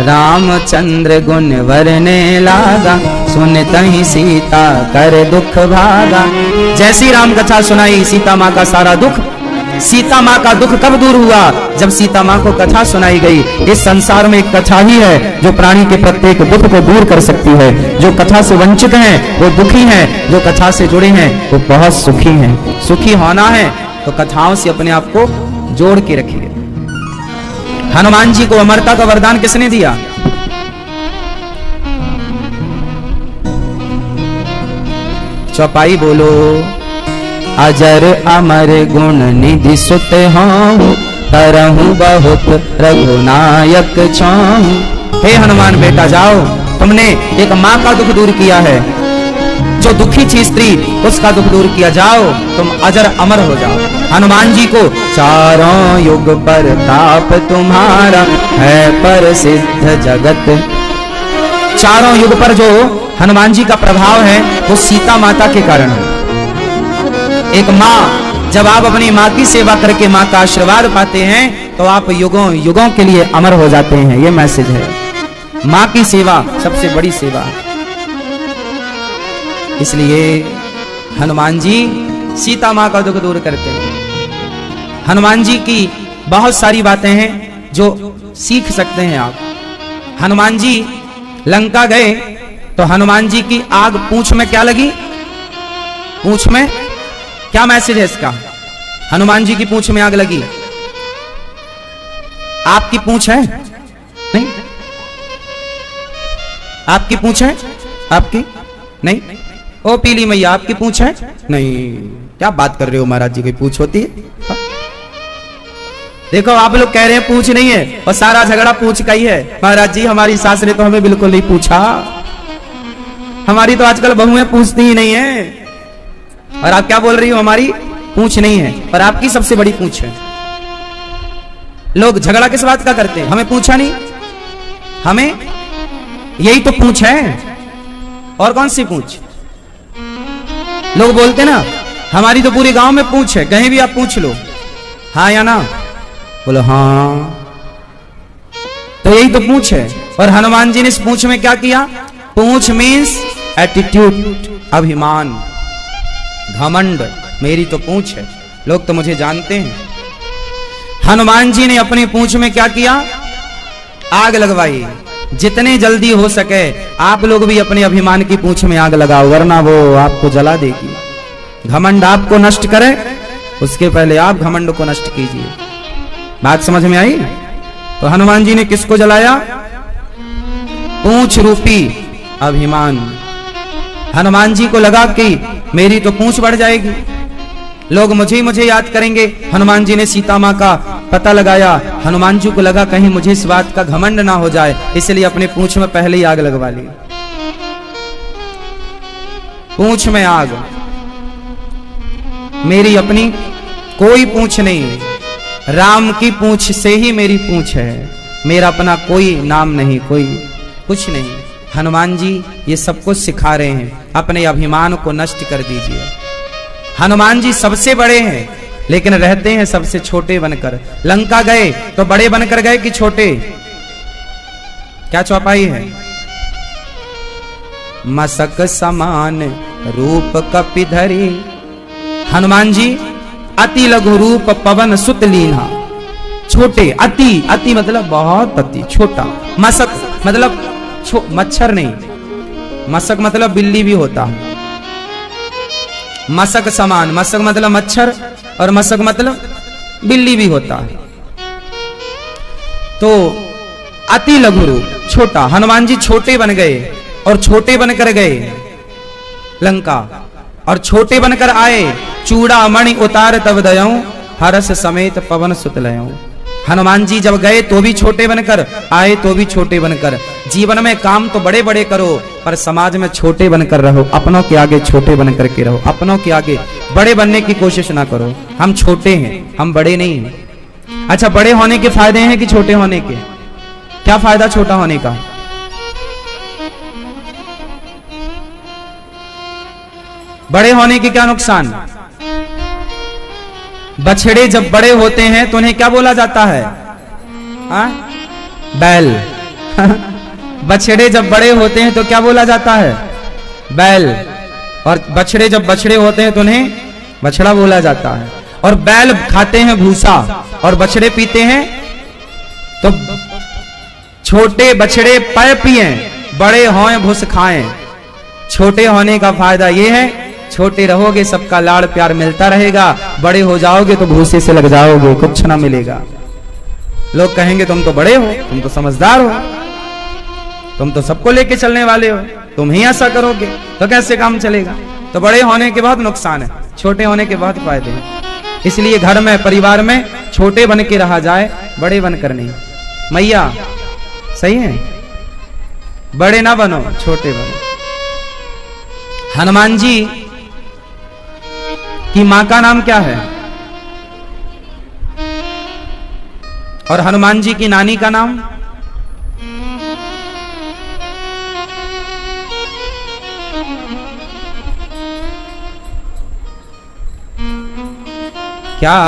रामचंद्र गुण वरने लागा, सुनतहि सीता कर दुख भागा। जैसी राम कथा सुनाई सीता माँ का सारा दुख, सीता माँ का दुख कब दूर हुआ? जब सीता माँ को कथा सुनाई गई। इस संसार में एक कथा ही है जो प्राणी के प्रत्येक दुख को दूर कर सकती है। जो कथा से वंचित हैं वो दुखी हैं, जो कथा से जुड़े हैं वो बहुत सुखी हैं। सुखी होना है तो कथाओं से अपने आप को जोड़ के रखिए। हनुमान जी को अमरता का वरदान किसने दिया? चौपाई बोलो। अजर अमर गुण निधि सुत हूँ, करहूँ बहुत रघुनायक छाऊं। हे हनुमान बेटा जाओ, तुमने एक माँ का दुख दूर किया है, जो दुखी थी स्त्री उसका दुख दूर किया। जाओ तुम अजर अमर हो जाओ। हनुमान जी को चारों युग पर ताप तुम्हारा है प्रसिद्ध जगत। चारों युग पर जो हनुमान जी का प्रभाव है वो सीता माता के कारण है। एक माँ, जब आप अपनी माँ की सेवा करके माँ का आशीर्वाद पाते हैं तो आप युगों युगों के लिए अमर हो जाते हैं। ये मैसेज है। माँ की सेवा सबसे बड़ी सेवा है। इसलिए हनुमान जी सीता माँ का दुख दूर करते हैं। हनुमान जी की बहुत सारी बातें हैं जो सीख सकते हैं आप। हनुमान जी लंका गए तो हनुमान जी की आग पूंछ में क्या लगी? पूंछ में क्या मैसेज है इसका? हनुमान जी की पूंछ में आग लगी। आपकी पूंछ है? नहीं। आपकी पूंछ है? आपकी नहीं। ओ पीली मैया आपकी पूंछ है? नहीं। क्या बात कर रहे हो महाराज जी की पूंछ होती है? हा? देखो आप लोग कह रहे हैं पूंछ नहीं है और सारा झगड़ा पूंछ का ही है। महाराज जी हमारी सास ने तो हमें बिल्कुल नहीं पूछा। हमारी तो आजकल बहुएं पूछती ही नहीं है। और आप क्या बोल रही हो? हमारी पूंछ नहीं है, पर आपकी सबसे बड़ी पूंछ है। लोग झगड़ा किस बात का करते हैं? हमें पूछा नहीं, हमें यही तो पूंछ है। और कौन सी पूंछ? लोग बोलते ना हमारी तो पूरे गांव में पूंछ है, कहीं भी आप पूछ लो, हाँ या ना? बोलो हाँ। तो यही तो पूंछ है। और हनुमान जी ने इस पूंछ में क्या किया? पूंछ मीन्स एटीट्यूड, अभिमान, घमंड। मेरी तो पूंछ है, लोग तो मुझे जानते हैं। हनुमान जी ने अपनी पूंछ में क्या किया? आग लगवाई। जितने जल्दी हो सके आप लोग भी अपने अभिमान की पूंछ में आग लगाओ, वरना वो आपको जला देगी। घमंड आपको नष्ट करे उसके पहले आप घमंड को नष्ट कीजिए। बात समझ में आई? तो हनुमान जी ने किसको जलाया? पूंछ रूपी अभिमान। हनुमान जी को लगा कि मेरी तो पूंछ बढ़ जाएगी, लोग मुझे याद करेंगे। हनुमान जी ने सीता माँ का पता लगाया। हनुमान जी को लगा कहीं मुझे इस बात का घमंड ना हो जाए, इसलिए अपने पूंछ में पहले ही आग लगवा ली। पूंछ में आग। मेरी अपनी कोई पूंछ नहीं, राम की पूंछ से ही मेरी पूंछ है। मेरा अपना कोई नाम नहीं, कोई कुछ नहीं। हनुमान जी ये सब कुछ सिखा रहे हैं, अपने अभिमान को नष्ट कर दीजिए। हनुमान जी सबसे बड़े हैं लेकिन रहते हैं सबसे छोटे बनकर। लंका गए तो बड़े बनकर गए कि छोटे? क्या चौपाई है? मसक समान रूप कपिधरी, हनुमान जी अति लघु रूप पवन सुत लीन्हा। छोटे, अति, अति मतलब बहुत अति, छोटा। मसक मतलब मच्छर नहीं, मसक मतलब बिल्ली भी होता है। मसक समान, मसक मतलब मच्छर और मसक मतलब बिल्ली भी होता है। तो अति लघु रूप, छोटा। हनुमान जी छोटे बन गए और छोटे बनकर गए लंका, और छोटे बनकर आए। चूड़ा मणि उतार तब दयऊं, हरस समेत पवन सुत लयऊं। हनुमान जी जब गए तो भी छोटे बनकर, आए तो भी छोटे बनकर। जीवन में काम तो बड़े बड़े करो पर समाज में छोटे बनकर रहो। अपनों के आगे छोटे बनकर के रहो, अपनों के आगे बड़े बनने की कोशिश ना करो। हम छोटे हैं, हम बड़े नहीं हैं। अच्छा, बड़े होने के फायदे हैं कि छोटे होने के? क्या फायदा छोटा होने का? बड़े होने के क्या नुकसान? बछड़े जब बड़े होते हैं तो उन्हें क्या बोला जाता है? बैल। बछड़े जब बड़े होते हैं तो क्या बोला जाता है? बैल। और बछड़े जब बछड़े होते हैं तो उन्हें बछड़ा बोला जाता है। और बैल खाते हैं भूसा और बछड़े पीते हैं, तो छोटे बछड़े पै पिए, बड़े हों भूस खाएं। छोटे होने का फायदा यह है, छोटे रहोगे सबका लाड़ प्यार मिलता रहेगा, बड़े हो जाओगे तो भूसे से लग जाओगे, कुछ ना मिलेगा। लोग कहेंगे तुम तो बड़े हो, तुम तो समझदार हो, तुम तो सबको लेके चलने वाले हो, तुम ही ऐसा करोगे तो कैसे काम चलेगा? तो बड़े होने के बहुत नुकसान है, छोटे होने के बहुत फायदे हैं। इसलिए घर में परिवार में छोटे बन के रहा जाए, बड़े बनकर नहीं। मैया सही है, बड़े ना बनो, छोटे बनो। हनुमान जी की मां का नाम क्या है? और हनुमान जी की नानी का नाम? क्या?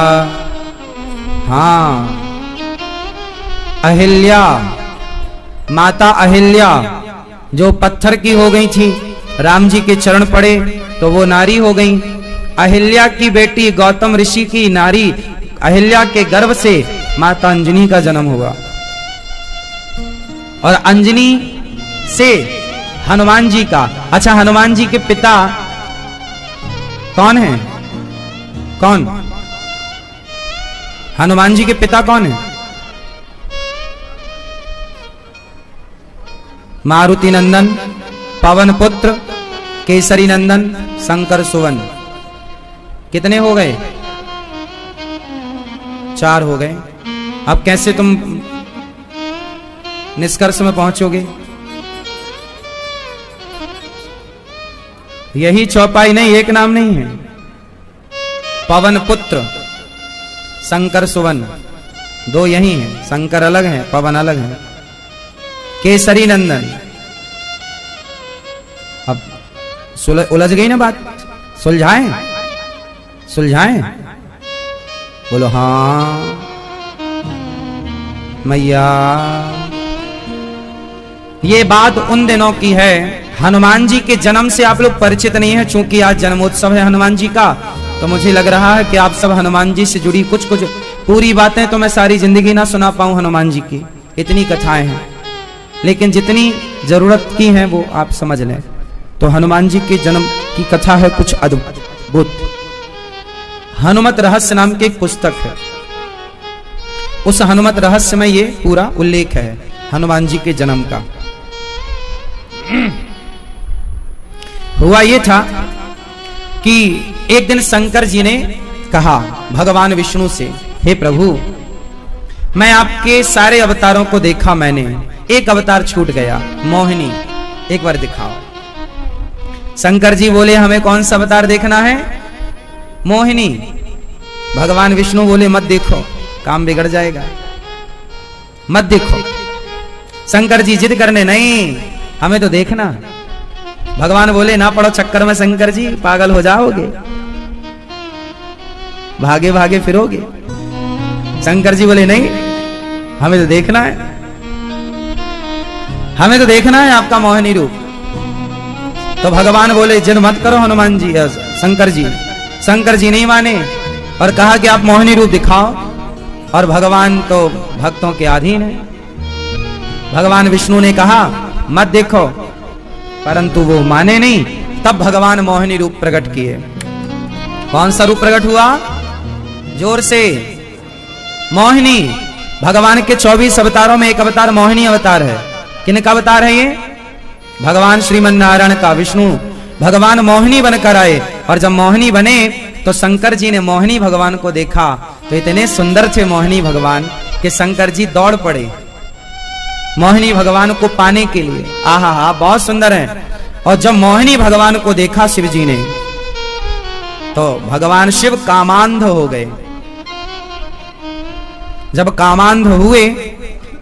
हाँ, अहिल्या, माता अहिल्या, जो पत्थर की हो गई थी, राम जी के चरण पड़े तो वो नारी हो गई। अहिल्या की बेटी गौतम ऋषि की नारी अहिल्या के गर्भ से माता अंजनी का जन्म हुआ, और अंजनी से हनुमान जी का। अच्छा, हनुमान जी के पिता कौन है? कौन? हनुमान जी के पिता कौन है? मारुति नंदन, पवन पुत्र, केसरी नंदन, शंकर सुवन। कितने हो गए? 4 हो गए। अब कैसे तुम निष्कर्ष में पहुंचोगे? यही चौपाई नहीं, एक नाम नहीं है। पवन पुत्र, शंकर सुवन, 2 यही है। शंकर अलग है, पवन अलग है। केसरी नंदन। अब उलझ गई ना बात? सुलझाएं? सुलझाएं? बोलो हाँ मैया। ये बात उन दिनों की है, हनुमान जी के जन्म से आप लोग परिचित नहीं है। चूंकि आज जन्मोत्सव है हनुमान जी का, तो मुझे लग रहा है कि आप सब हनुमान जी से जुड़ी कुछ कुछ पूरी बातें तो मैं सारी जिंदगी ना सुना पाऊं हनुमान जी की, इतनी कथाएं हैं, लेकिन जितनी जरूरत की हैं वो आप समझ लें। तो हनुमान जी के जन्म की कथा है कुछ अद्भुत। हनुमत रहस्य नाम की एक पुस्तक है, उस हनुमत रहस्य में ये पूरा उल्लेख है हनुमान जी के जन्म का। हुआ ये था कि एक दिन शंकर जी ने कहा भगवान विष्णु से, हे प्रभु, मैं आपके सारे अवतारों को देखा, मैंने एक अवतार छूट गया, मोहिनी, एक बार दिखाओ। शंकर जी बोले हमें कौन सा अवतार देखना है? मोहिनी। भगवान विष्णु बोले मत देखो, काम बिगड़ जाएगा, मत देखो। शंकर जी जिद करने, नहीं हमें तो देखना। भगवान बोले ना पड़ो चक्कर में शंकर जी, पागल हो जाओगे, भागे भागे फिरोगे। शंकर जी बोले नहीं, हमें तो देखना है, हमें तो देखना है आपका मोहिनी रूप। तो भगवान बोले जिद मत करो हनुमान जी, शंकर जी। शंकर जी नहीं माने और कहा कि आप मोहिनी रूप दिखाओ, और भगवान तो भक्तों के अधीन है। भगवान विष्णु ने कहा मत देखो, परंतु वो माने नहीं। तब भगवान मोहिनी रूप प्रकट किए। कौन सा रूप प्रकट हुआ? जोर से, मोहिनी। भगवान के 24 अवतारों में एक अवतार मोहिनी अवतार है। किनका अवतार है ये? भगवान श्रीमन नारायण का। विष्णु भगवान मोहिनी बनकर आए, और जब मोहिनी बने तो शंकर जी ने मोहिनी भगवान को देखा तो इतने सुंदर थे मोहिनी भगवान कि शंकर जी दौड़ पड़े मोहिनी भगवान को पाने के लिए। आहा हा, बहुत सुंदर है। और जब मोहिनी भगवान को देखा शिव जी ने, तो भगवान शिव कामांध हो गए। जब कामांध हुए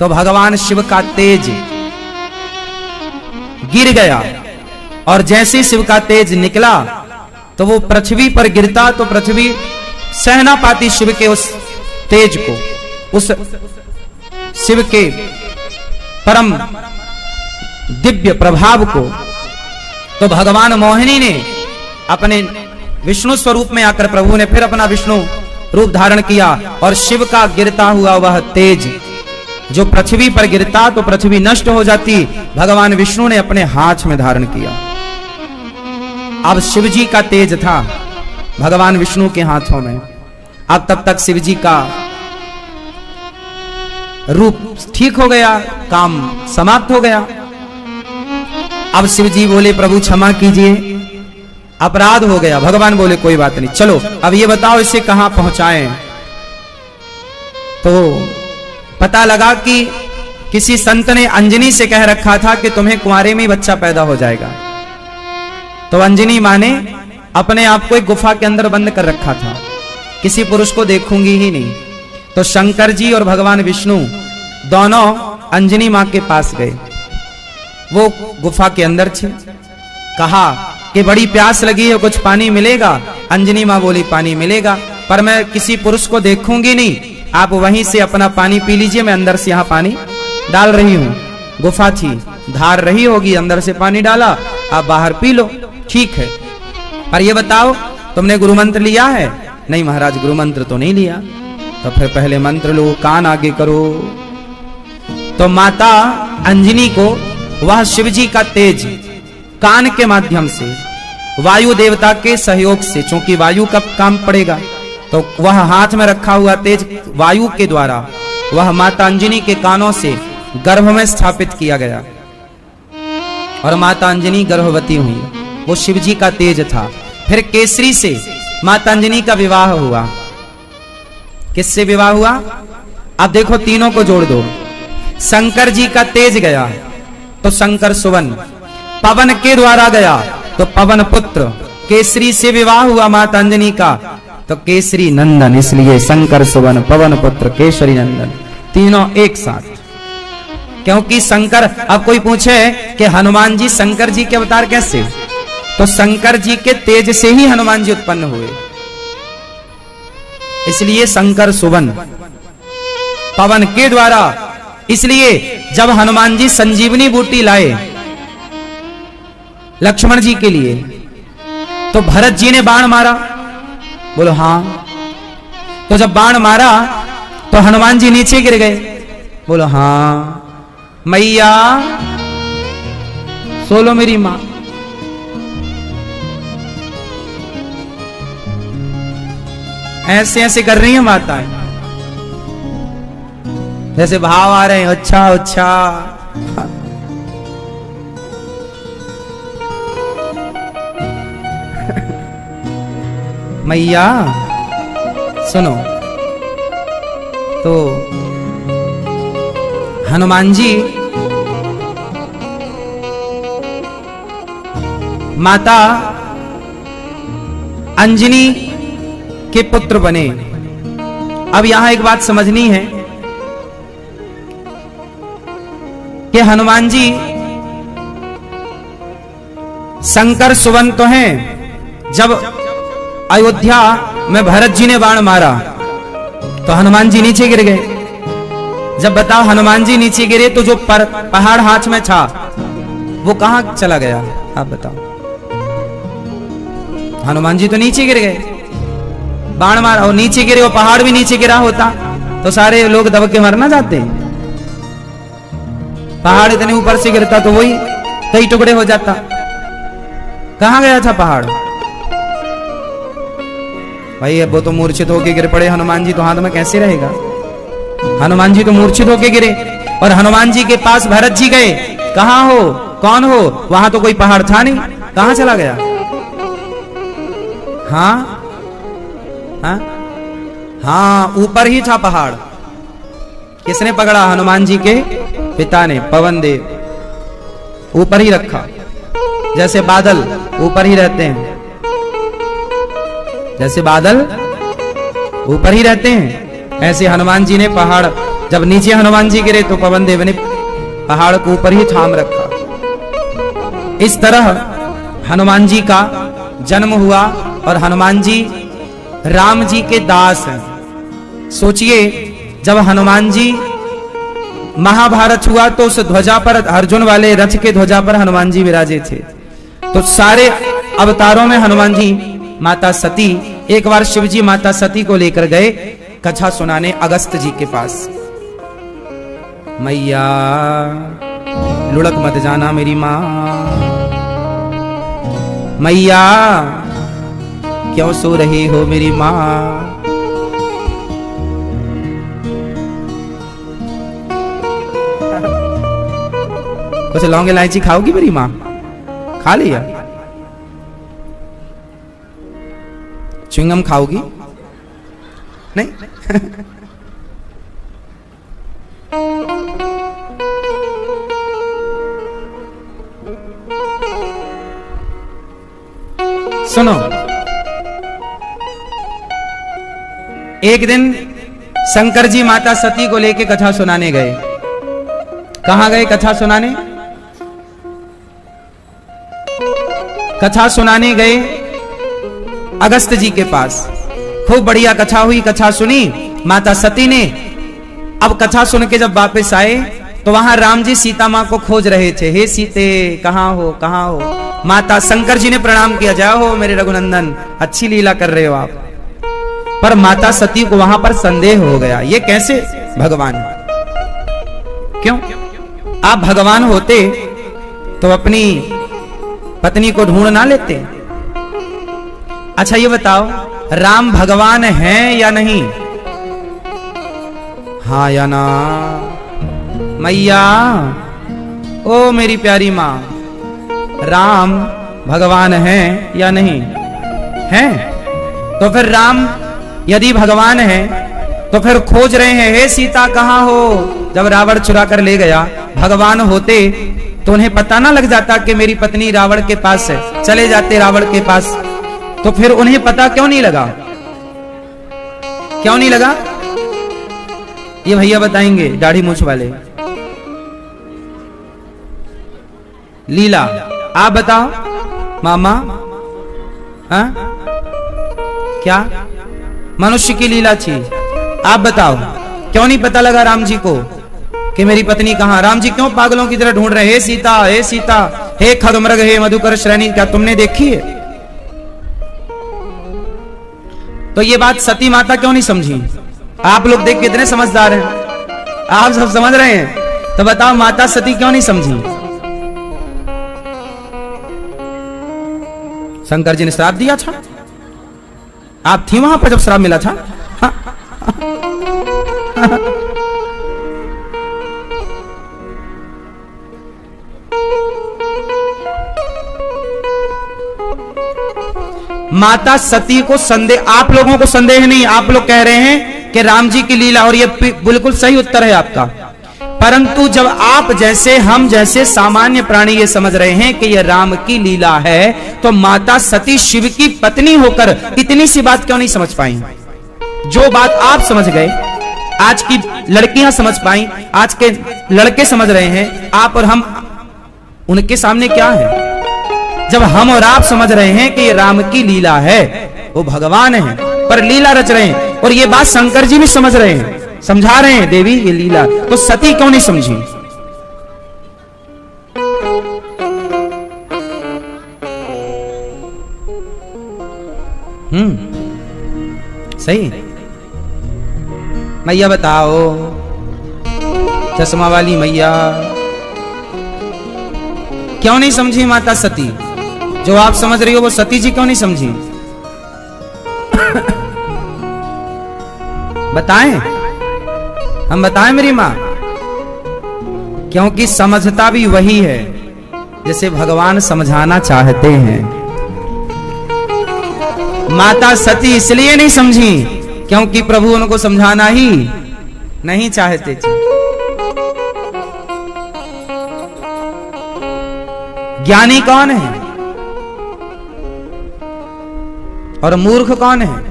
तो भगवान शिव का तेज गिर गया, और जैसे शिव का तेज निकला तो वो पृथ्वी पर गिरता तो पृथ्वी सह ना पाती शिव के उस तेज को, उस शिव के परम दिव्य प्रभाव को, तो भगवान मोहिनी ने अपने विष्णु स्वरूप में आकर प्रभु ने फिर अपना विष्णु रूप धारण किया और शिव का गिरता हुआ वह तेज जो पृथ्वी पर गिरता तो पृथ्वी नष्ट हो जाती, भगवान विष्णु ने अपने हाथ में धारण किया। अब शिव जी का तेज था भगवान विष्णु के हाथों में। अब तब तक शिव जी का रूप ठीक हो गया, काम समाप्त हो गया। अब शिव जी बोले प्रभु क्षमा कीजिए, अपराध हो गया। भगवान बोले कोई बात नहीं, चलो अब ये बताओ इसे कहां पहुंचाएं। तो पता लगा कि किसी संत ने अंजनी से कह रखा था कि तुम्हें कुंवारे में बच्चा पैदा हो जाएगा। तो अंजनी मां ने अपने आप को एक गुफा के अंदर बंद कर रखा था, किसी पुरुष को देखूंगी ही नहीं। तो शंकर जी और भगवान विष्णु दोनों अंजनी मां के पास गए। वो गुफा के अंदर थे। कहा कि बड़ी प्यास लगी है, कुछ पानी मिलेगा? अंजनी मां बोली पानी मिलेगा, पर मैं किसी पुरुष को देखूंगी नहीं, आप वहीं से अपना पानी पी लीजिए, मैं अंदर से यहां पानी डाल रही हूं। गुफा थी, धार रही होगी, अंदर से पानी डाला, आप बाहर पी लो, ठीक है। पर ये बताओ तुमने गुरु मंत्र लिया है? नहीं महाराज, गुरु मंत्र तो नहीं लिया। तो फिर पहले मंत्र लो, कान आगे करो। तो माता अंजनी को वह शिव जी का तेज कान के माध्यम से, वायु देवता के सहयोग से, चूंकि वायु का काम पड़ेगा, तो वह हाथ में रखा हुआ तेज वायु के द्वारा वह माता अंजनी के कानों से गर्भ में स्थापित किया गया और माता अंजनी गर्भवती हुई। वो शिव जी का तेज था। फिर केसरी से माता अंजनी का विवाह हुआ। किससे विवाह हुआ? अब देखो तीनों को जोड़ दो। शंकर जी का तेज गया तो शंकर सुवन, पवन के द्वारा गया तो पवन पुत्र, केसरी से विवाह हुआ माता अंजनी का तो केसरी नंदन, इसलिए शंकर सुवन पवन पुत्र केसरी नंदन, तीनों एक साथ। क्योंकि शंकर, अब कोई पूछे कि हनुमान जी शंकर जी के अवतार कैसे, तो शंकर जी के तेज से ही हनुमान जी उत्पन्न हुए, इसलिए शंकर सुवन पवन के द्वारा। इसलिए जब हनुमान जी संजीवनी बूटी लाए लक्ष्मण जी के लिए, तो भरत जी ने बाण मारा, बोलो हाँ। तो जब बाण मारा तो हनुमान जी नीचे गिर गए, बोलो हाँ। मैया सोलो मेरी मां। ऐसे ऐसे कर रही है माताएं, जैसे भाव आ रहे हैं, अच्छा अच्छा। मैया सुनो, तो हनुमान जी माता अंजनी के पुत्र बने। अब यहां एक बात समझनी है कि हनुमान जी शंकर सुवन तो हैं। जब अयोध्या में भरत जी ने बाण मारा तो हनुमान जी नीचे गिर गए। जब बताओ हनुमान जी नीचे गिरे तो जो पहाड़ हाथ में था वो कहां चला गया? आप बताओ। हनुमान जी तो नीचे गिर गए, बाण मारा और नीचे गिरे, वो पहाड़ भी नीचे गिरा होता तो सारे लोग दब के मर ना जाते। पहाड़ इतने ऊपर से गिरता तो वही कई टुकड़े हो जाता। कहां गया था पहाड़? भाई अब वो तो मूर्छित होके गिर पड़े, हनुमान जी तो हाथ में कैसे रहेगा? हनुमान जी तो मूर्छित होके गिरे और हनुमान जी के पास भरत जी गए, कहां हो, कौन हो? वहां तो कोई पहाड़ था नहीं, कहां चला गया? हाँ हाँ हाँ, ऊपर ही था पहाड़। किसने पकड़ा? हनुमान जी के पिता ने, पवन देव। ऊपर ही रखा, जैसे बादल ऊपर ही रहते हैं, जैसे बादल ऊपर ही रहते हैं, ऐसे हनुमान जी ने पहाड़, जब नीचे हनुमान जी गिरे तो पवन देव ने पहाड़ को ऊपर ही थाम रखा। इस तरह हनुमान जी का जन्म हुआ और हनुमान जी राम जी के दास हैं। सोचिए, जब हनुमान जी महाभारत हुआ तो उस ध्वजा पर, अर्जुन वाले रथ के ध्वजा पर हनुमान जी विराजे थे। तो सारे अवतारों में हनुमान जी, माता सती, एक बार शिव जी माता सती को लेकर गए कथा सुनाने अगस्त जी के पास। मैया लुढ़क मत जाना मेरी माँ, मैया क्यों सो रही हो मेरी माँ। कुछ लौंग इलायची खाओगी मेरी माँ? खा लिया। च्युइंगम खाओगी? नहीं। सुनो, एक दिन शंकर जी माता सती को लेके कथा सुनाने गए। कहां गए कथा सुनाने? कथा सुनाने गए अगस्त जी के पास। खूब बढ़िया कथा हुई, कथा सुनी माता सती ने। अब कथा सुन के जब वापस आए तो वहां राम जी सीता मां को खोज रहे थे। हे सीते कहां हो, कहां हो? माता शंकर जी ने प्रणाम किया, जय हो मेरे रघुनंदन, अच्छी लीला कर रहे हो आप। पर माता सती को वहां पर संदेह हो गया, ये कैसे भगवान? क्यों? आप भगवान होते तो अपनी पत्नी को ढूंढ ना लेते? अच्छा ये बताओ, राम भगवान हैं या नहीं? हाँ या ना? मैया ओ मेरी प्यारी मां, राम भगवान हैं या नहीं? हैं? तो फिर राम यदि भगवान हैं तो फिर खोज रहे हैं, हे सीता कहां हो? जब रावण चुरा कर ले गया, भगवान होते तो उन्हें पता ना लग जाता कि मेरी पत्नी रावण के पास है, चले जाते रावण के पास। तो फिर उन्हें पता क्यों नहीं लगा? क्यों नहीं लगा? ये भैया बताएंगे, दाढ़ी मूछ वाले। लीला आप बताओ मामा। हाँ क्या मनुष्य की लीला थी? आप बताओ क्यों नहीं पता लगा राम जी को कि मेरी पत्नी कहां? राम जी क्यों पागलों की तरह ढूंढ रहे? हे सीता, हे सीता, हे खगमृग, हे मधुकर श्रेणी, क्या तुमने देखी है? तो ये बात सती माता क्यों नहीं समझी? आप लोग देख कितने समझदार हैं, आप सब समझ रहे हैं। तो बताओ माता सती क्यों नहीं समझी? शंकर जी ने श्राप दिया था, आप थी वहां पर जब श्राप मिला था? माता सती को संदेह, आप लोगों को संदेह नहीं, आप लोग कह रहे हैं कि राम जी की लीला, और ये बिल्कुल सही उत्तर है आपका। परंतु जब आप जैसे, हम जैसे सामान्य प्राणी ये समझ रहे हैं कि ये राम की लीला है, तो माता सती शिव की पत्नी होकर इतनी सी बात क्यों नहीं समझ पाई? जो बात आप समझ गए, आज की लड़कियां समझ पाई, आज के लड़के समझ रहे हैं, आप और हम उनके सामने क्या है? जब हम और आप समझ रहे हैं कि ये राम की लीला है, वो भगवान है पर लीला रच रहे हैं, और ये बात शंकर जी भी समझ रहे हैं, समझा रहे हैं देवी ये लीला, तो सती क्यों नहीं समझी? सही। मैया बताओ, चश्मा वाली मैया क्यों नहीं समझी माता सती? जो आप समझ रही हो वो सती जी क्यों नहीं समझी? बताएं, हम बताएं मेरी मां? क्योंकि समझता भी वही है जैसे भगवान समझाना चाहते हैं। माता सती इसलिए नहीं समझी क्योंकि प्रभु उनको समझाना ही नहीं चाहते थे। ज्ञानी कौन है और मूर्ख कौन है?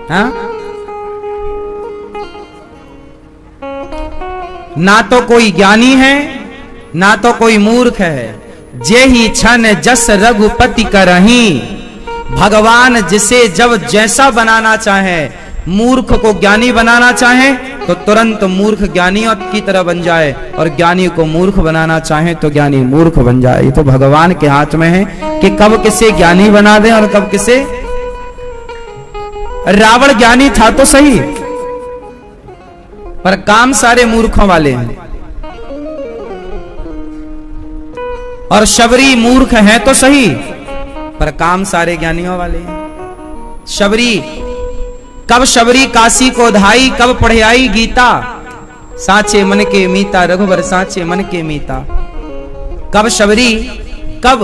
हाँ? ना तो कोई ज्ञानी है ना तो कोई मूर्ख है। जे ही छन जस रघुपति करही, भगवान जिसे जब जैसा बनाना चाहे, मूर्ख को ज्ञानी बनाना चाहे तो तुरंत मूर्ख ज्ञानी की तरह बन जाए, और ज्ञानी को मूर्ख बनाना चाहे तो ज्ञानी मूर्ख बन जाए। ये तो भगवान के हाथ में है कि कब किसे ज्ञानी बना दे और कब किसे। रावण ज्ञानी था तो सही, पर काम सारे मूर्खों वाले हैं, और शबरी मूर्ख है तो सही, पर काम सारे ज्ञानियों वाले हैं। शबरी कब शबरी काशी को धाई, कब पढ़े आई गीता, साचे मन के मीता रघुवर साचे मन के मीता। कब शबरी, कब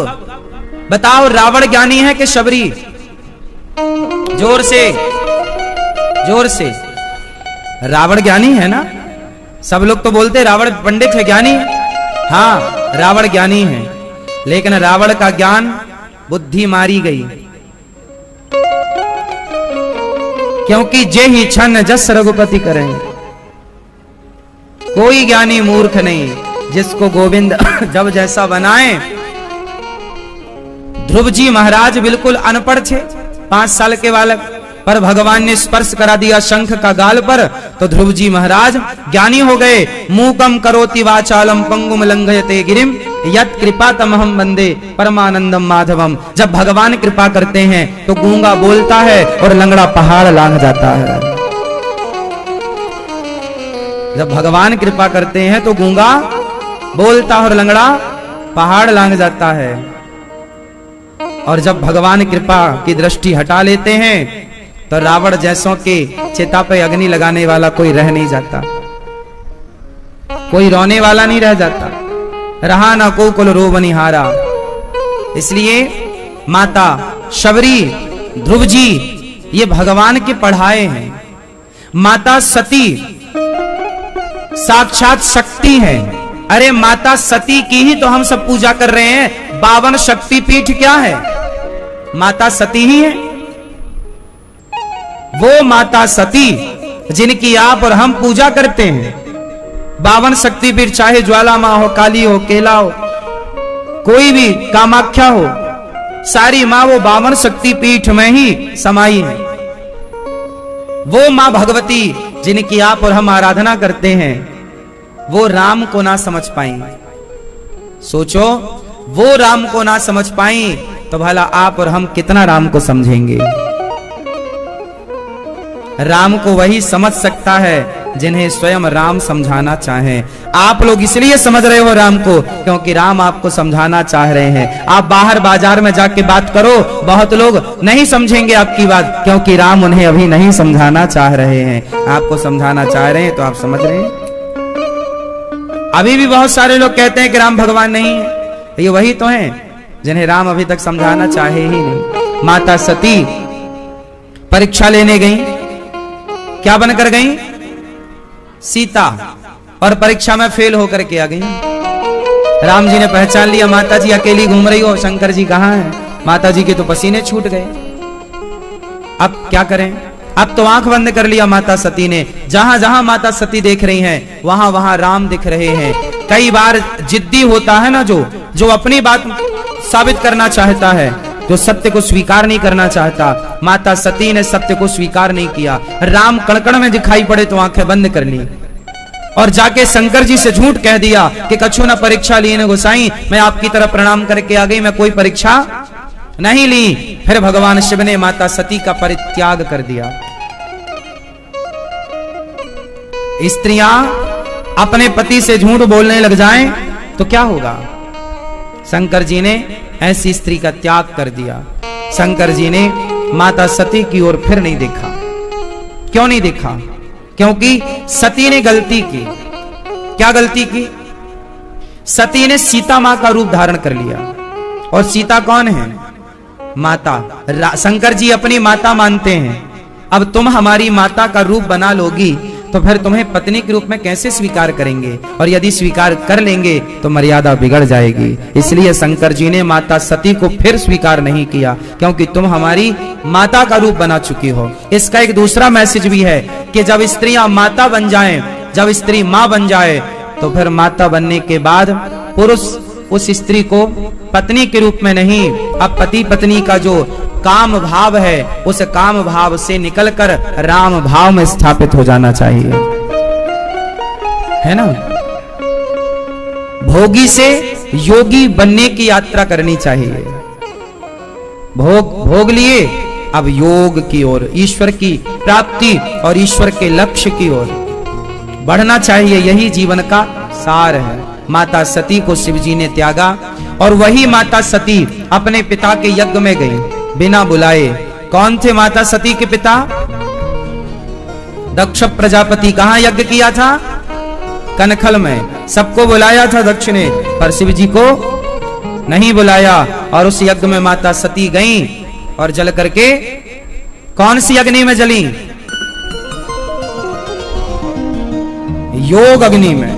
बताओ, रावण ज्ञानी है कि शबरी? जोर से, जोर से। रावण ज्ञानी है ना? सब लोग तो बोलते रावण पंडित है, ज्ञानी है। हाँ, रावण ज्ञानी है, लेकिन रावण का ज्ञान बुद्धि मारी गई, क्योंकि जे ही छन जस रघुपति करें। कोई ज्ञानी मूर्ख नहीं, जिसको गोविंद जब जैसा बनाए। ध्रुव जी महाराज बिल्कुल अनपढ़ थे, 5 साल के बालक, पर भगवान ने स्पर्श करा दिया शंख का गाल पर, तो ध्रुव जी महाराज ज्ञानी हो गए। मूकम करोति वाचालम पंगुम लंघयते गिरिम यत् कृपा तमहम वंदे परमानंदम माधवम। जब भगवान कृपा करते हैं तो गूंगा बोलता है और लंगड़ा पहाड़ लांघ जाता है। जब भगवान कृपा करते हैं तो गूंगा बोलता और लंगड़ा पहाड़ लांघ जाता है। और जब भगवान कृपा की दृष्टि हटा लेते हैं तो रावण जैसों के चिता पे अग्नि लगाने वाला कोई रह नहीं जाता, कोई रोने वाला नहीं रह जाता। रहा ना को कुल रो बनिहारा। इसलिए माता शबरी, ध्रुव जी ये भगवान के पढ़ाए हैं। माता सती साक्षात शक्ति है। अरे माता सती की ही तो हम सब पूजा कर रहे हैं। 52 शक्तिपीठ क्या है? माता सती ही है। वो माता सती जिनकी आप और हम पूजा करते हैं। 52 शक्तिपीठ, चाहे ज्वाला मां हो, काली हो, केला हो, कोई भी, कामाख्या हो, सारी मां वो 52 शक्तिपीठ में ही समाई है। वो मां भगवती जिनकी आप और हम आराधना करते हैं, वो राम को ना समझ पाई। सोचो, वो राम को ना समझ पाई तो भला आप और हम कितना राम को समझेंगे? राम को वही समझ सकता है जिन्हें स्वयं राम समझाना चाहे। आप लोग इसलिए समझ रहे हो राम को क्योंकि राम आपको समझाना चाह रहे हैं। आप बाहर बाजार में जाके बात करो, बहुत लोग नहीं समझेंगे आपकी बात, क्योंकि राम उन्हें अभी नहीं समझाना चाह रहे हैं। आपको समझाना चाह रहे हैं तो आप समझ रहे हैं। अभी भी बहुत सारे लोग कहते हैं कि राम भगवान नहीं है, ये वही तो हैं जिन्हें राम अभी तक समझाना चाहे ही नहीं। माता सती परीक्षा लेने गई, क्या बनकर गई? सीता, और परीक्षा में फेल होकर के आ गई। राम जी ने पहचान लिया, माता जी अकेली घूम रही हो, शंकर जी कहाँ हैं? माता जी के तो पसीने छूट गए। अब क्या करें? अब तो आंख बंद कर लिया माता सती ने। जहां जहां माता सती देख रही हैं, वहां वहां राम दिख रहे हैं। कई बार जिद्दी होता है ना, जो अपनी बात साबित करना चाहता है, जो सत्य को स्वीकार नहीं करना चाहता। माता सती ने सत्य को स्वीकार नहीं किया। राम कणकण में दिखाई पड़े तो आंखें बंद कर ली, और जाके शंकर जी से झूठ कह दिया कि कछु न परीक्षा ली न गोसाई, मैं आपकी तरफ प्रणाम करके आ गई, मैं कोई परीक्षा नहीं ली। फिर भगवान शिव ने माता सती का परित्याग कर दिया। स्त्रियां अपने पति से झूठ बोलने लग जाएं तो क्या होगा? शंकर जी ने ऐसी स्त्री का त्याग कर दिया। शंकर जी ने माता सती की ओर फिर नहीं देखा। क्यों नहीं देखा? क्योंकि सती ने गलती की। क्या गलती की? सती ने सीता मां का रूप धारण कर लिया। और सीता कौन है? माता। शंकर जी अपनी माता मानते हैं। अब तुम हमारी माता का रूप बना लोगी तो फिर तुम्हें पत्नी के रूप में कैसे स्वीकार करेंगे? और यदि स्वीकार कर लेंगे तो मर्यादा बिगड़ जाएगी। इसलिए शंकर जी ने माता सती को फिर स्वीकार नहीं किया, क्योंकि तुम हमारी माता का रूप बना चुकी हो। इसका एक दूसरा मैसेज भी है कि जब स्त्रियां माता बन जाएं, जब स्त्री मां बन जाए, तो फिर माता बनने के बाद पुरुष उस स्त्री को पत्नी के रूप में नहीं, अब पति पत्नी का जो काम भाव है, उस काम भाव से निकलकर राम भाव में स्थापित हो जाना चाहिए। है ना। भोगी से योगी बनने की यात्रा करनी चाहिए। भोग लिए, अब योग की ओर, ईश्वर की प्राप्ति और ईश्वर के लक्ष्य की ओर बढ़ना चाहिए। यही जीवन का सार है। माता सती को शिव जी ने त्यागा और वही माता सती अपने पिता के यज्ञ में गई बिना बुलाए। कौन थे माता सती के पिता? दक्ष प्रजापति। कहां यज्ञ किया था? कनखल में। सबको बुलाया था दक्ष ने, पर शिव जी को नहीं बुलाया। और उस यज्ञ में माता सती गई और जल करके कौन सी अग्नि में जली? योग अग्नि में।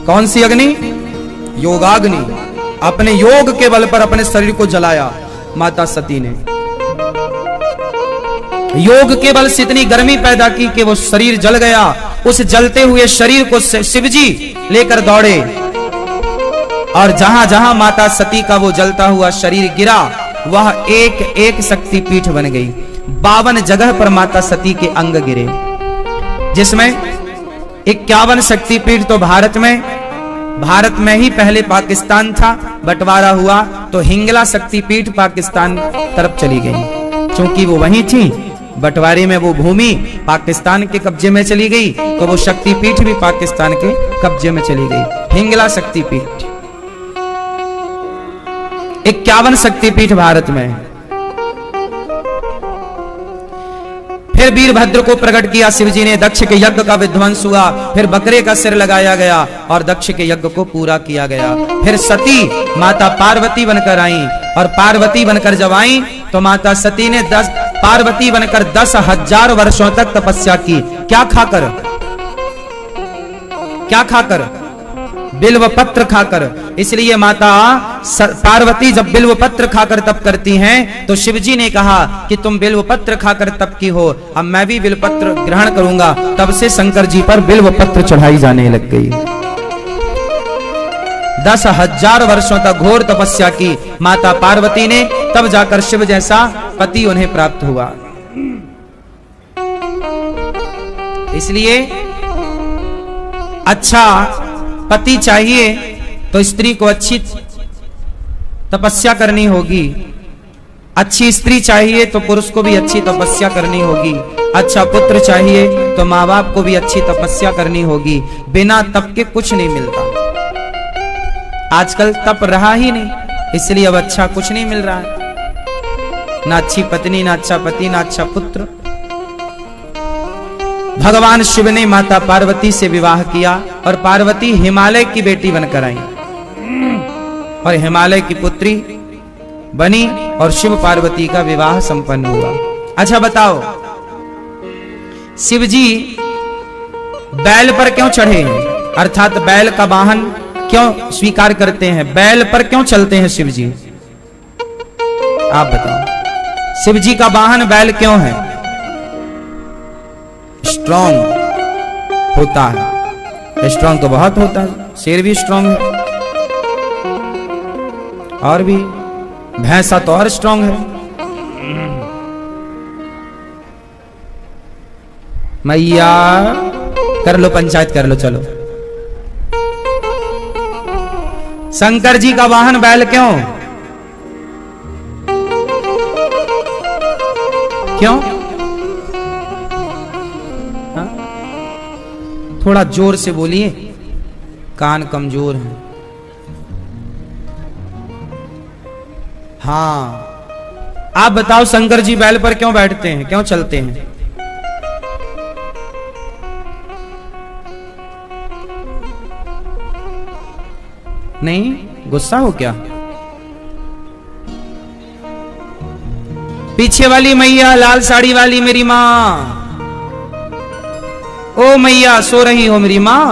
कौन सी अग्नि? योगाग्नि। अपने योग के बल पर अपने शरीर को जलाया माता सती ने। योग के बल से इतनी गर्मी पैदा की कि वो शरीर जल गया। उस जलते हुए शरीर को शिवजी लेकर दौड़े और जहां जहां माता सती का वो जलता हुआ शरीर गिरा, वह एक एक शक्तिपीठ बन गई। 52 जगह पर माता सती के अंग गिरे, जिसमें 51 शक्तिपीठ तो भारत में ही पहले पाकिस्तान था, बंटवारा हुआ तो हिंगला शक्तिपीठ पाकिस्तान तरफ चली गई। क्योंकि वो वहीं थी, बंटवारे में वो भूमि पाकिस्तान के कब्जे में चली गई, तो वो शक्तिपीठ भी पाकिस्तान के कब्जे में चली गई। हिंगला शक्तिपीठ। 51 शक्तिपीठ भारत में। फिर वीरभद्र को प्रकट किया शिव जी ने। दक्ष के यज्ञ का विध्वंस हुआ। फिर बकरे का सिर लगाया गया और दक्ष के यज्ञ को पूरा किया गया। फिर सती माता पार्वती बनकर आई, और पार्वती बनकर जब आई तो माता सती ने पार्वती बनकर 10,000 वर्षों तक तपस्या की। क्या खाकर? बिल्व पत्र खाकर। इसलिए माता पार्वती जब बिल्व पत्र खाकर तप करती हैं, तो शिवजी ने कहा कि तुम बिल्व पत्र खाकर तप की हो, अब मैं भी बिल्व पत्र ग्रहण करूंगा। तब से शंकर जी पर बिल्व पत्र चढ़ाई जाने लग गई। 10,000 वर्षों तक घोर तपस्या की माता पार्वती ने, तब जाकर शिव जैसा पति उन्हें प्राप्त हुआ। इसलिए अच्छा पति चाहिए तो स्त्री को अच्छी तपस्या करनी होगी। अच्छी स्त्री चाहिए तो पुरुष को भी अच्छी तपस्या करनी होगी। अच्छा पुत्र चाहिए तो माँ बाप को भी अच्छी तपस्या करनी होगी। बिना तप के कुछ नहीं मिलता। आजकल तप रहा ही नहीं, इसलिए अब अच्छा कुछ नहीं मिल रहा है। ना अच्छी पत्नी, ना अच्छा पति, ना अच्छा पुत्र। भगवान शिव ने माता पार्वती से विवाह किया और पार्वती हिमालय की बेटी बनकर आई और हिमालय की पुत्री बनी और शिव पार्वती का विवाह संपन्न हुआ। अच्छा बताओ, शिव जी बैल पर क्यों चढ़े हैं? अर्थात बैल का वाहन क्यों स्वीकार करते हैं? बैल पर क्यों चलते हैं शिव जी? आप बताओ। शिव जी का वाहन बैल क्यों है? स्ट्रॉन्ग होता है। स्ट्रॉन्ग तो बहुत होता है, शेर भी स्ट्रॉन्ग है और भी भैंसा तो और स्ट्रॉन्ग है। मैया कर लो, पंचायत कर लो, चलो। शंकर जी का वाहन बैल क्यों? थोड़ा जोर से बोलिए, कान कमजोर हैं। हाँ, आप बताओ शंकर जी बैल पर क्यों बैठते हैं, क्यों चलते हैं? नहीं, गुस्सा हो क्या? पीछे वाली मैया, लाल साड़ी वाली मेरी माँ, ओ मैया सो रही हो मेरी माँ?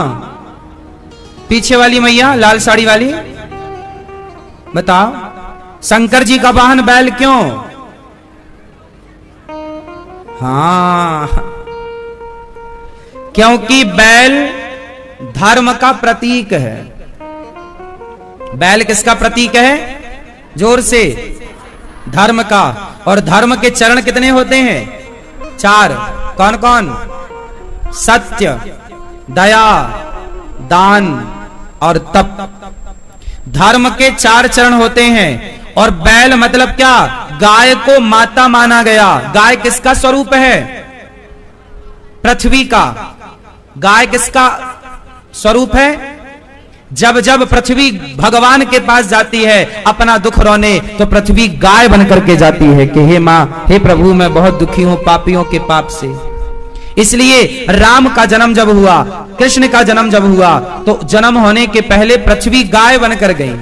पीछे वाली मैया, लाल साड़ी वाली, बताओ शंकर जी का वाहन बैल क्यों? हाँ, क्योंकि बैल धर्म का प्रतीक है। बैल किसका प्रतीक है? जोर से, धर्म का। और धर्म के चरण कितने होते हैं? 4। कौन कौन? सत्य, दया, दान और तप। धर्म के 4 चरण होते हैं और बैल मतलब क्या? गाय को माता माना गया। गाय किसका स्वरूप है? पृथ्वी का। गाय किसका स्वरूप है? जब जब पृथ्वी भगवान के पास जाती है अपना दुख रोने, तो पृथ्वी गाय बनकर के जाती है कि हे मां, हे प्रभु, मैं बहुत दुखी हूं पापियों के पाप से। इसलिए राम का जन्म जब हुआ, कृष्ण का जन्म जब हुआ, तो जन्म होने के पहले पृथ्वी गाय बनकर गई।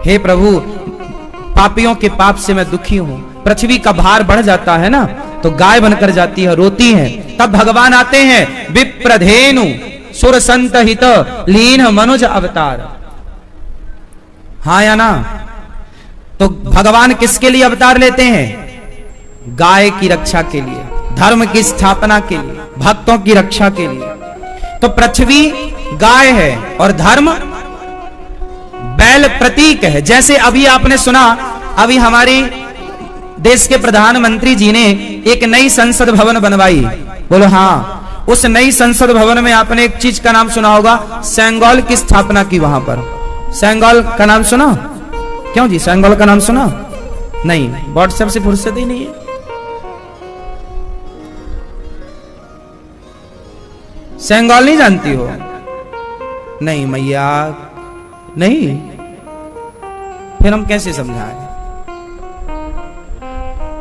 हे प्रभु, पापियों के पाप से मैं दुखी हूं। पृथ्वी का भार बढ़ जाता है ना, तो गाय बनकर जाती है, रोती है। तब भगवान आते हैं, विप्रधेनु सुर संत हित लीन मनुज अवतार। हाँ या ना? तो भगवान किसके लिए अवतार लेते हैं? गाय की रक्षा के लिए, धर्म की स्थापना के लिए, भक्तों की रक्षा के लिए। तो पृथ्वी गाय है और धर्म बैल प्रतीक है। जैसे अभी आपने सुना, अभी हमारी देश के प्रधानमंत्री जी ने एक नई संसद भवन बनवाई। बोलो हाँ। उस नई संसद भवन में आपने एक चीज का नाम सुना होगा, सेंगोल की स्थापना की वहां पर। सेंगोल का नाम सुना? क्यों जी, सेंगोल का नाम सुना? नहीं, व्हाट्सएप से फुर्सत ही नहीं है। सेंगोल नहीं जानती हो? नहीं मैया, नहीं, फिर हम कैसे समझाएं?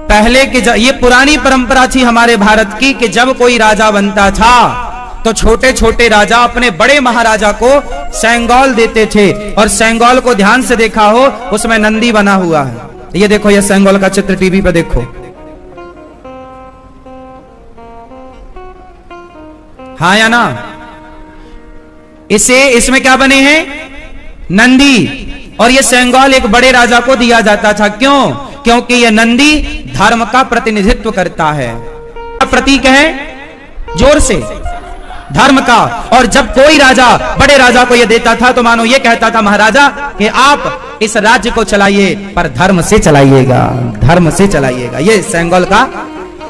पहले के ये पुरानी परंपरा थी हमारे भारत की कि जब कोई राजा बनता था तो छोटे छोटे राजा अपने बड़े महाराजा को सेंगोल देते थे। और सेंगोल को ध्यान से देखा हो, उसमें नंदी बना हुआ है। ये देखो, ये सेंगोल का चित्र टीवी पे देखो। हाँ या ना? इसमें क्या बने हैं? नंदी। और ये सेंगोल एक बड़े राजा को दिया जाता था। क्यों? क्योंकि यह नंदी धर्म का प्रतिनिधित्व करता है, प्रतीक है जोर से धर्म का। और जब कोई राजा बड़े राजा को यह देता था तो मानो यह कहता था महाराजा कि आप इस राज्य को चलाइए, पर धर्म से चलाइएगा, धर्म से चलाइएगा। यह सेंगोल का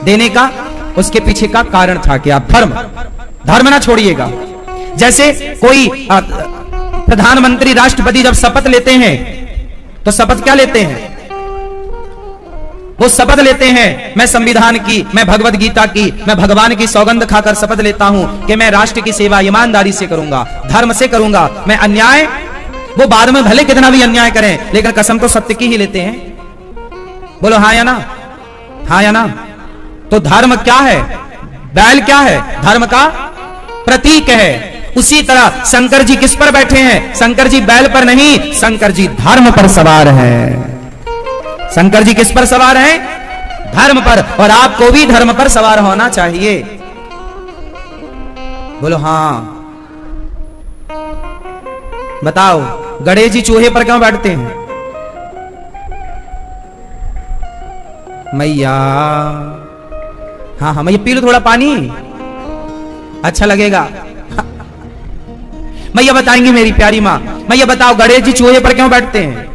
देने का उसके पीछे का कारण था कि आप धर्म ना छोड़िएगा। जैसे कोई प्रधानमंत्री, राष्ट्रपति जब शपथ लेते हैं तो शपथ क्या लेते हैं? वो शपथ लेते हैं, मैं संविधान की, मैं भगवत गीता की, मैं भगवान की सौगंध खाकर शपथ लेता हूं कि मैं राष्ट्र की सेवा ईमानदारी से करूंगा, धर्म से करूंगा। मैं अन्याय, वो बाद में भले कितना भी अन्याय करें, लेकिन कसम तो सत्य की ही लेते हैं। बोलो हाँ या ना? हाँ या ना? तो धर्म क्या है? बैल क्या है? धर्म का प्रतीक है। उसी तरह शंकर जी किस पर बैठे हैं? शंकर जी बैल पर नहीं, शंकर जी धर्म पर सवार हैं। शंकर जी किस पर सवार हैं? धर्म पर। और आपको भी धर्म पर सवार होना चाहिए। बोलो हाँ। बताओ, गणेश जी चूहे पर क्यों बैठते हैं? मैया, हाँ हाँ मैया, पी लो थोड़ा पानी, अच्छा लगेगा। मैया बताएंगी मेरी प्यारी माँ। मैया बताओ, गणेश जी चूहे पर क्यों बैठते हैं?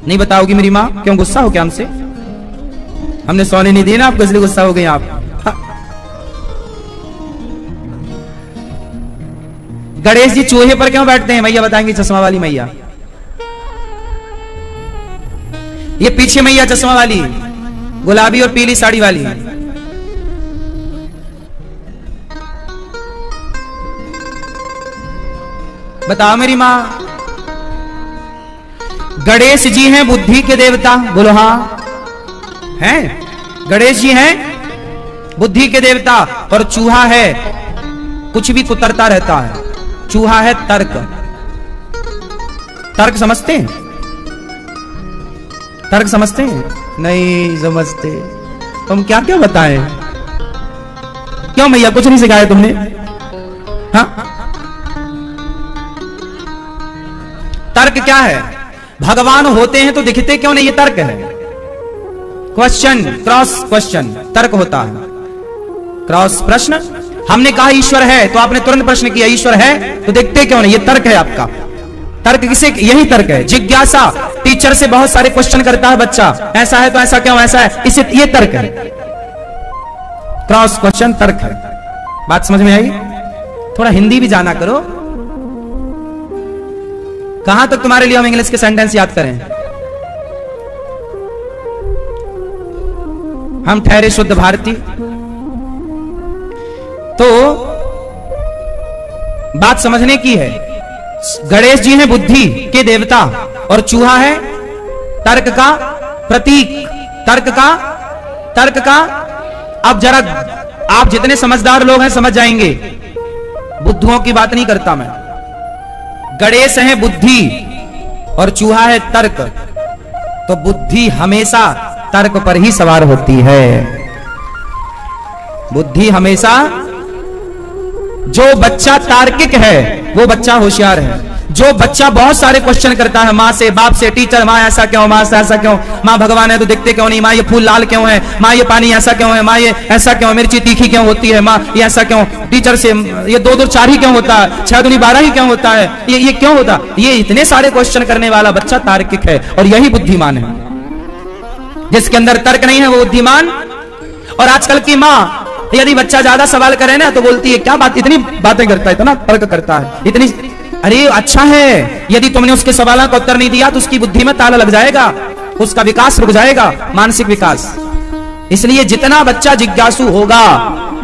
नहीं बताओगी मेरी माँ? क्यों, गुस्सा हो क्या हमसे? हमने सोने नहीं दी ना आपको, इसलिए गुस्सा हो गए आप। गणेश जी चूहे पर क्यों बैठते हैं? मैया बताएंगी, चश्मा वाली मैया। ये पीछे मैया चश्मा वाली, गुलाबी और पीली साड़ी वाली। बताओ मेरी मां। गणेश जी हैं बुद्धि के देवता। बोलो हाँ, हैं? गणेश जी हैं बुद्धि के देवता। और चूहा है, कुछ भी कुतरता रहता है। चूहा है तर्क। तर्क समझते हैं? तर्क समझते हैं? नहीं समझते। तुम क्या क्या बताएं? क्यों मैया, कुछ नहीं सिखाया तुमने? हाँ, तर्क क्या है? भगवान होते हैं तो दिखते क्यों नहीं? ये तर्क है। क्वेश्चन, क्रॉस क्वेश्चन, तर्क होता है। क्रॉस प्रश्न, हमने कहा ईश्वर है तो आपने तुरंत प्रश्न किया ईश्वर है तो देखते क्यों नहीं? ये तर्क है आपका। तर्क किसे? यही तर्क है। जिज्ञासा, टीचर से बहुत सारे क्वेश्चन करता है बच्चा, ऐसा है तो ऐसा क्यों, ऐसा है, इसे ये तर्क है। क्रॉस क्वेश्चन तर्क है। बात समझ में आई? थोड़ा हिंदी भी जाना करो। कहां तक तुम्हारे लिए हम इंग्लिश के सेंटेंस याद करें? हम ठहरे शुद्ध भारतीय। तो बात समझने की है। गणेश जी हैं बुद्धि के देवता और चूहा है तर्क का प्रतीक। तर्क का अब जरा आप जितने समझदार लोग हैं समझ जाएंगे, बुद्धुओं की बात नहीं करता मैं। गणेश है बुद्धि और चूहा है तर्क, तो बुद्धि हमेशा तर्क पर ही सवार होती है। बुद्धि हमेशा, जो बच्चा तार्किक है वो बच्चा होशियार है। जो बच्चा बहुत सारे क्वेश्चन करता है माँ से, बाप से, टीचर, माँ ऐसा क्यों, माँ ऐसा क्यों, माँ भगवान है तो दिखते क्यों नहीं, माँ ये फूल लाल क्यों है, माँ ये पानी ऐसा क्यों है, माँ ये ऐसा क्यों, मिर्ची तीखी क्यों होती है, माँ ये ऐसा क्यों, टीचर से ये 2 2 4 ही क्यों होता है, 6 दूनी 12 ही क्यों होता है, ये क्यों होता, ये इतने सारे क्वेश्चन करने वाला बच्चा तार्किक है और यही बुद्धिमान है। जिसके अंदर तर्क नहीं है वो बुद्धिमान। और आजकल की माँ यदि बच्चा ज्यादा सवाल करे ना तो बोलती है क्या बात, इतनी बातें करता है, इतना तर्क करता है, इतनी। अरे अच्छा है, यदि तुमने उसके सवालों का उत्तर नहीं दिया तो उसकी बुद्धि में ताला लग जाएगा, उसका विकास रुक जाएगा, मानसिक विकास। इसलिए जितना बच्चा जिज्ञासु होगा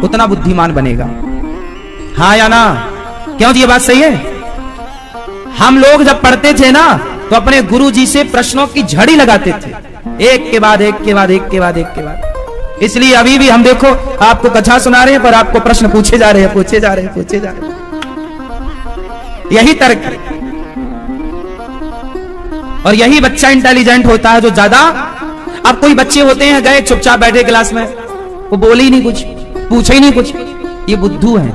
उतना बुद्धिमान बनेगा। हाँ या ना? क्यों जी ये बात सही है? हम लोग जब पढ़ते थे ना तो अपने गुरु जी से प्रश्नों की झड़ी लगाते थे, एक के बाद एक के बाद एक के बाद एक के बाद। इसलिए अभी भी हम देखो आपको कथा सुना रहे हैं पर आपको प्रश्न पूछे जा रहे हैं, पूछे जा रहे हैं, पूछे जा रहे हैं। यही तर्क है। और यही बच्चा इंटेलिजेंट होता है जो ज्यादा। अब कोई बच्चे होते हैं गए चुपचाप बैठे क्लास में, वो बोले ही नहीं कुछ, पूछे ही नहीं कुछ, ये बुद्धू है।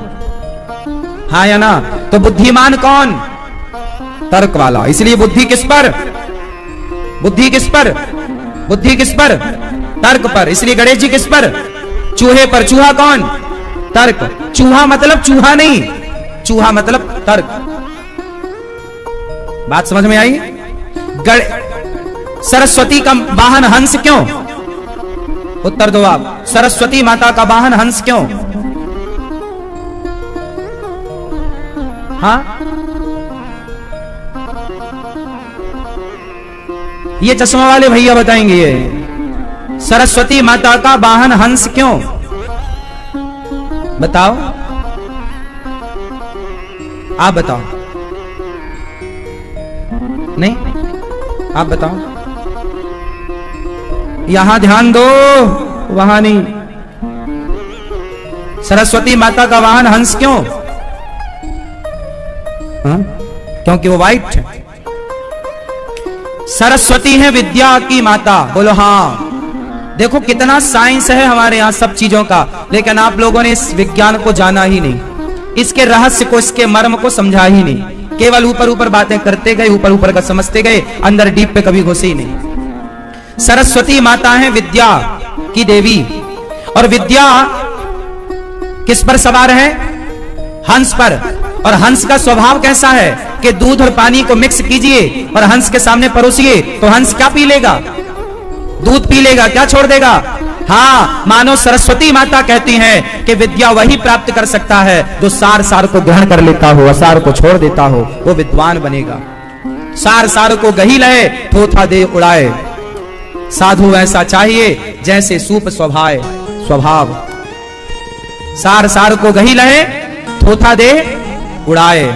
हाँ या ना? तो बुद्धिमान कौन? तर्क वाला। इसलिए बुद्धि किस पर? बुद्धि किस पर? बुद्धि किस पर? तर्क पर। इसलिए गणेश जी किस पर? चूहे पर। चूहा कौन? तर्क। चूहा मतलब चूहा नहीं, चूहा मतलब तर्क। बात समझ में आई? सरस्वती का वाहन हंस क्यों? उत्तर दो आप। सरस्वती माता का वाहन हंस क्यों? हाँ, ये चश्मा वाले भैया बताएंगे। ये सरस्वती माता का वाहन हंस क्यों? बताओ, आप बताओ। नहीं, आप बताओ। यहां ध्यान दो, वहां नहीं। सरस्वती माता का वाहन हंस क्यों? हाँ? क्योंकि वो वाइट है। सरस्वती है विद्या की माता। बोलो हाँ। देखो कितना साइंस है हमारे यहाँ सब चीजों का, लेकिन आप लोगों ने इस विज्ञान को जाना ही नहीं, इसके रहस्य को, इसके मर्म को समझा ही नहीं। केवल ऊपर ऊपर बातें करते गए, ऊपर ऊपर का समझते गए, अंदर डीप पे कभी घुसे ही नहीं। सरस्वती माता है विद्या की देवी, और विद्या किस पर सवार है? हंस पर। और हंस का स्वभाव कैसा है कि दूध और पानी को मिक्स कीजिए और हंस के सामने परोसिए तो हंस क्या पी लेगा? दूध पी लेगा, क्या छोड़ देगा? हाँ, मानो सरस्वती माता कहती हैं कि विद्या वही प्राप्त कर सकता है जो सार सार को ग्रहण कर लेता हो, असार को छोड़ देता हो, वो विद्वान बनेगा। सार सार को गही लहे, थोथा दे उड़ाए, साधु ऐसा चाहिए जैसे सूप स्वभाव। सार सार को गही लहे, थोथा दे उड़ाए।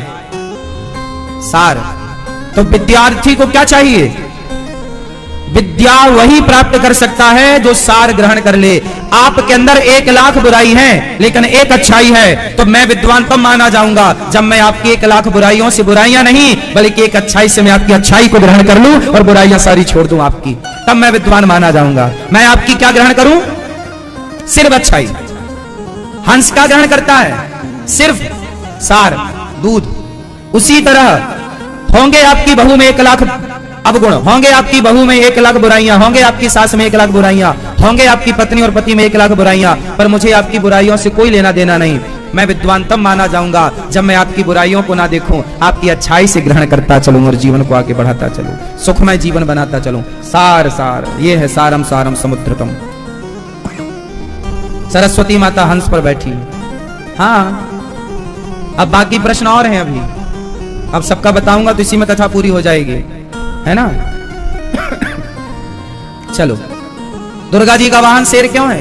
सार। तो विद्यार्थी को क्या चाहिए? विद्या वही प्राप्त कर सकता है जो सार ग्रहण कर ले। आपके अंदर 1 लाख बुराई है लेकिन एक अच्छाई है, तो मैं विद्वान तब माना जाऊंगा जब मैं आपकी 1 लाख बुराइयों से बुराइयां नहीं बल्कि एक अच्छाई से मैं आपकी अच्छाई को ग्रहण कर लूं और बुराइयां सारी छोड़ दूं आपकी, तब मैं विद्वान माना जाऊंगा। मैं आपकी क्या ग्रहण करूं? सिर्फ अच्छाई। हंस का ग्रहण करता है सिर्फ सार, दूध। उसी तरह होंगे आपकी बहू में 1 लाख अवगुण, होंगे आपकी बहू में 1 लाख बुराइयां, होंगे आपकी सास में 1 लाख बुराइयां, होंगे आपकी पत्नी और पति में 1 लाख बुराइयां, पर मुझे आपकी बुराइयों से कोई लेना देना नहीं। मैं विद्वान तब माना जाऊंगा जब मैं आपकी बुराइयों को ना देखूं, आपकी अच्छाई से ग्रहण करता चलूं और जीवन को आगे बढ़ाता चलूं, सुखमय जीवन बनाता चलूं। सार सार, ये है सारम सारम समुद्रतम। सरस्वती माता हंस पर बैठी। हाँ, अब बाकी प्रश्न और हैं अभी, अब सबका बताऊंगा तो इसी में कथा पूरी हो जाएगी, है ना। चलो, दुर्गा जी का वाहन शेर क्यों है?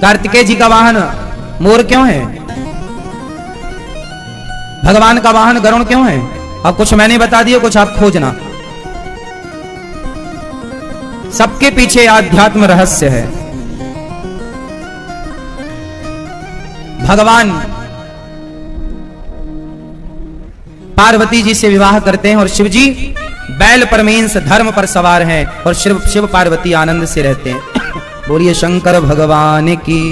कार्तिकेय जी का वाहन मोर क्यों है? भगवान का वाहन गरुड़ क्यों है? अब कुछ मैंने बता दिया, कुछ आप खोजना। सबके पीछे आध्यात्म रहस्य है। भगवान पार्वती जी से विवाह करते हैं और शिव जी बैल परमेंस धर्म पर सवार हैं और शिव पार्वती आनंद से रहते हैं। बोलिए शंकर भगवान की।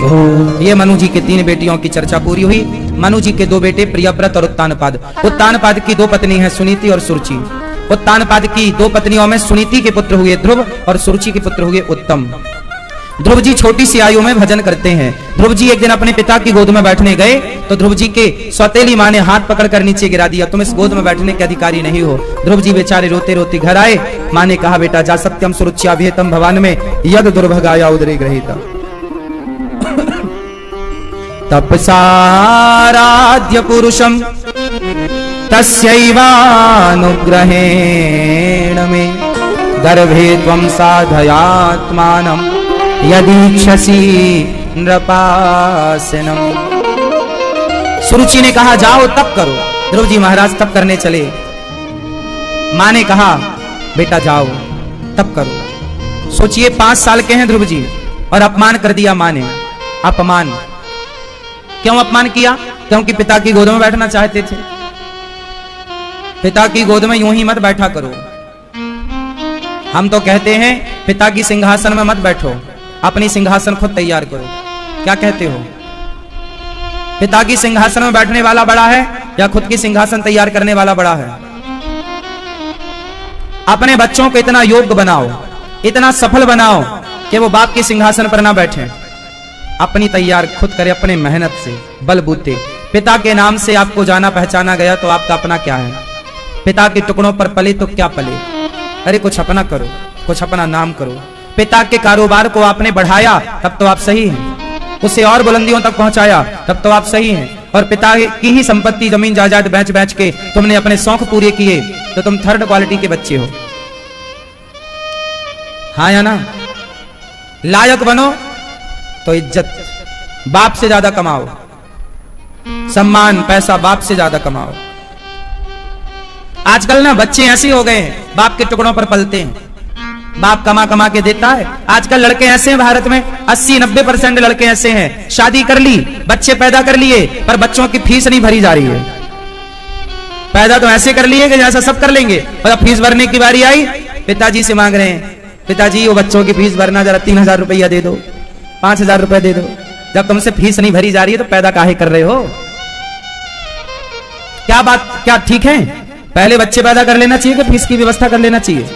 ये मनु जी के 3 बेटियों की चर्चा पूरी हुई। मनु जी के 2 बेटे प्रियव्रत और उत्तानपाद। उत्तानपाद की 2 पत्नी हैं सुनीति और सुरुचि। उत्तानपाद की 2 पत्नियों में सुनीति के पुत्र हुए ध्रुव और सुरुचि के पुत्र हुए उत्तम। ध्रुव जी छोटी सी आयु में भजन करते हैं। ध्रुव जी एक दिन अपने पिता की गोद में बैठने गए तो ध्रुव जी के सौतेली मां ने हाथ पकड़कर नीचे गिरा दिया, तुम इस गोद में बैठने के अधिकारी नहीं हो। ध्रुव जी बेचारे रोते रोते घर आए। मां ने कहा, बेटा जा सत्यम सुरुच्या विहितम भवान में यद दुर्भगाया उदरे गृहीता तपसाराध्य पुरुषम तस्यैवानुग्रहेण मे गर्भे त्वं साधयात्मानं यदीक्षसि नृपासनम। सुरुचि ने कहा जाओ तप करो। ध्रुव जी महाराज तप करने चले। मां ने कहा बेटा जाओ तप करो। सोचिए 5 साल के हैं ध्रुव जी और अपमान कर दिया मां ने। अपमान क्यों अपमान किया? क्योंकि पिता की गोद में बैठना चाहते थे। पिता की गोद में यूं ही मत बैठा करो। हम तो कहते हैं पिता की सिंहासन में मत बैठो, अपनी सिंहासन खुद तैयार करो। क्या कहते हो? पिता की सिंहासन में बैठने वाला बड़ा है या खुद की सिंहासन तैयार करने वाला बड़ा है? अपने बच्चों को इतना योग्य बनाओ, इतना सफल बनाओ कि वो बाप के सिंहासन पर ना बैठे। अपनी तैयार खुद करे, अपने मेहनत से बलबूते। पिता के नाम से आपको जाना पहचाना गया तो आपका अपना क्या है? पिता के टुकड़ों पर पले तो क्या पले? अरे कुछ अपना करो, कुछ अपना नाम करो। पिता के कारोबार को आपने बढ़ाया तब तो आप सही हैं, उसे और बुलंदियों तक पहुंचाया तब तो आप सही हैं। और पिता की ही संपत्ति जमीन जायदाद बेच बेच के तुमने अपने शौक पूरे किए तो तुम 3rd क्वालिटी के बच्चे हो। हाँ या ना? लायक बनो तो इज्जत बाप से ज्यादा कमाओ, सम्मान पैसा बाप से ज्यादा कमाओ। आजकल ना बच्चे ऐसे हो गए हैं, बाप के टुकड़ों पर पलते हैं। बाप कमा कमा के देता है। आजकल लड़के ऐसे हैं भारत में 80-90% लड़के ऐसे हैं, शादी कर ली, बच्चे पैदा कर लिए पर बच्चों की फीस नहीं भरी जा रही है। पैदा तो ऐसे कर लिए कि जैसा सब कर लेंगे और अब फीस भरने की बारी आई पिताजी से मांग रहे हैं, पिताजी वो बच्चों की फीस भरना, जरा 3000 रुपया दे दो, 5000 रुपया दे दो। जब तुमसे फीस नहीं भरी जा रही है तो पैदा काहे कर रहे हो? क्या बात, क्या ठीक है? पहले बच्चे पैदा कर लेना चाहिए कि फीस की व्यवस्था कर लेना चाहिए?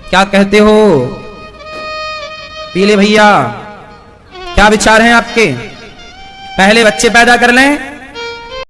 क्या कहते हो पीले भैया, क्या विचार हैं आपके? पहले बच्चे पैदा कर लें